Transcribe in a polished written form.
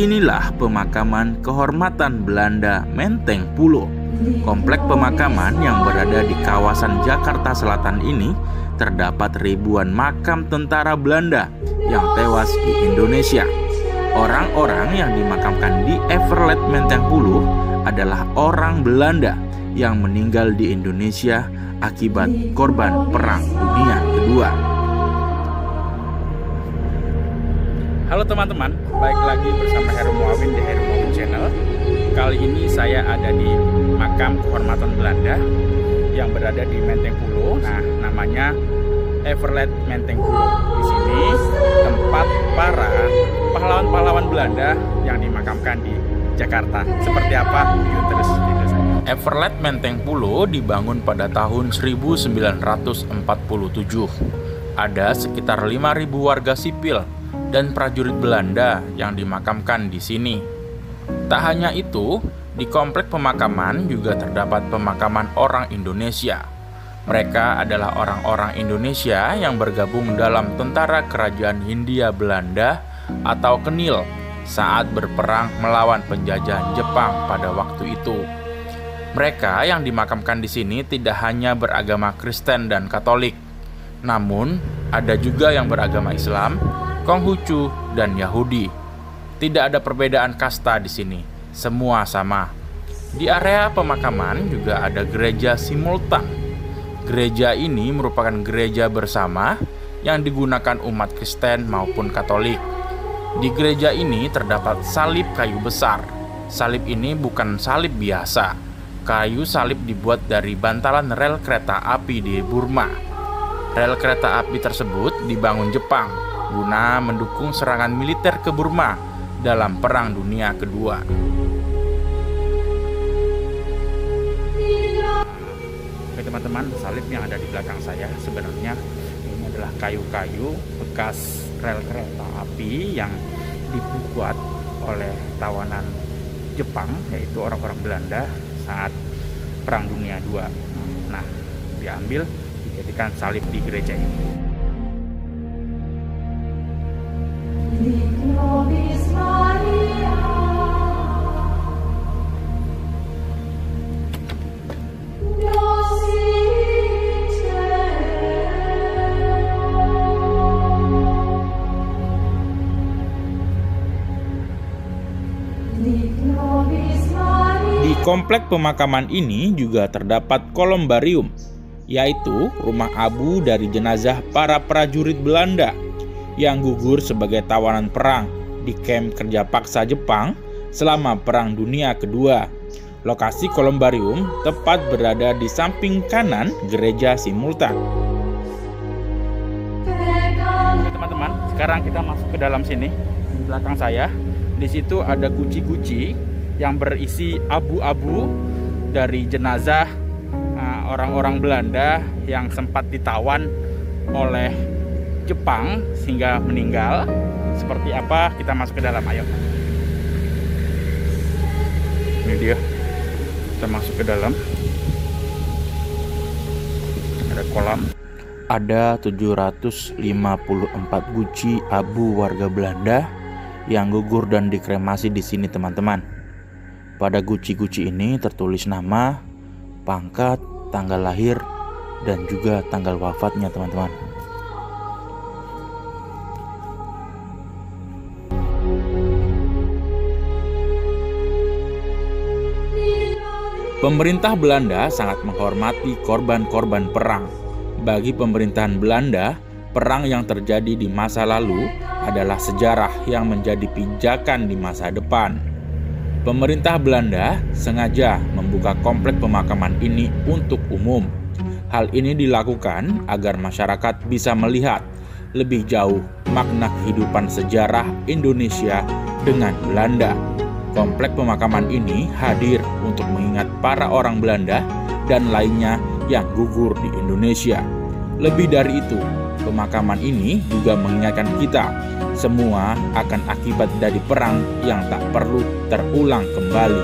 Inilah pemakaman kehormatan Belanda Menteng Pulo. Komplek pemakaman yang berada di kawasan Jakarta Selatan ini terdapat ribuan makam tentara Belanda yang tewas di Indonesia. Orang-orang yang dimakamkan di Everlet Menteng Pulo adalah orang Belanda yang meninggal di Indonesia akibat korban Perang Dunia Kedua. Halo teman-teman, baik lagi bersama Heru Muawin di Heru Muawin Channel. Kali ini saya ada di makam kehormatan Belanda yang berada di Menteng Pulo. Nah, namanya Everlet Menteng Pulo. Di sini tempat para pahlawan-pahlawan Belanda yang dimakamkan di Jakarta. Seperti apa? Yuk terus video saya. Everlet Menteng Pulo dibangun pada tahun 1947. Ada sekitar 5.000 warga sipil dan prajurit Belanda yang dimakamkan di sini. Tak hanya itu, di komplek pemakaman juga terdapat pemakaman orang Indonesia. Mereka adalah orang-orang Indonesia yang bergabung dalam Tentara Kerajaan Hindia Belanda atau KENIL saat berperang melawan penjajahan Jepang pada waktu itu. Mereka yang dimakamkan di sini tidak hanya beragama Kristen dan Katolik, namun ada juga yang beragama Islam, Konghucu, dan Yahudi. Tidak ada perbedaan kasta di sini, semua sama. Di area pemakaman juga ada gereja simultan. Gereja ini merupakan gereja bersama yang digunakan umat Kristen maupun Katolik. Di gereja ini terdapat salib kayu besar. Salib ini bukan salib biasa. Kayu salib dibuat dari bantalan rel kereta api di Burma. Rel kereta api tersebut dibangun Jepang guna mendukung serangan militer ke Burma dalam Perang Dunia Kedua. Oke teman-teman, salib yang ada di belakang saya sebenarnya ini adalah kayu-kayu bekas rel kereta api yang dibuat oleh tawanan Jepang, yaitu orang-orang Belanda saat Perang Dunia II. Nah, diambil dijadikan salib di gereja ini. Di komplek pemakaman ini juga terdapat kolumbarium, yaitu rumah abu dari jenazah para prajurit Belanda yang gugur sebagai tawanan perang di kamp kerja paksa Jepang selama Perang Dunia Kedua. Lokasi kolumbarium tepat berada di samping kanan gereja simultan. Oke teman-teman, sekarang kita masuk ke dalam sini. Di belakang saya, di situ ada guci-guci yang berisi abu-abu dari jenazah orang-orang Belanda yang sempat ditawan oleh Jepang sehingga meninggal. Seperti apa? Kita masuk ke dalam, ayo. Ini dia. Kita masuk ke dalam. Ada kolam. Ada 754 guci abu warga Belanda yang gugur dan dikremasi di sini, teman-teman. Pada guci-guci ini tertulis nama, pangkat, tanggal lahir, dan juga tanggal wafatnya, teman-teman. Pemerintah Belanda sangat menghormati korban-korban perang. Bagi pemerintahan Belanda, perang yang terjadi di masa lalu adalah sejarah yang menjadi pijakan di masa depan. Pemerintah Belanda sengaja membuka komplek pemakaman ini untuk umum. Hal ini dilakukan agar masyarakat bisa melihat lebih jauh makna kehidupan sejarah Indonesia dengan Belanda. Komplek pemakaman ini hadir untuk mengingat para orang Belanda dan lainnya yang gugur di Indonesia. Lebih dari itu, pemakaman ini juga mengingatkan kita semua akan akibat dari perang yang tak perlu terulang kembali.